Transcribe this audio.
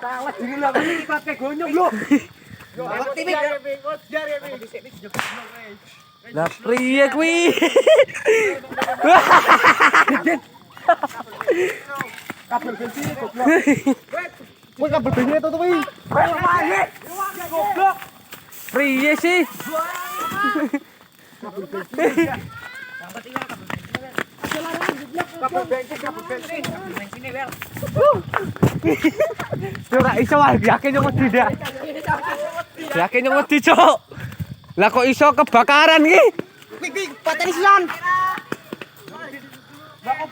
Salah diri lah iki pakai gonyong lho. Yo, aktif Lah priye kuwi? kabel bensin goblok. Woi kabel bensin itu tuh woi. Goblok. Priye sih? Kabel bensin. Kabel bensin. Ora iso wae yakin yo wedi dak. Yakin yo wedi, Cuk. Lah kok iso kebakaran iki? Wih, pateni sisan. Lah kok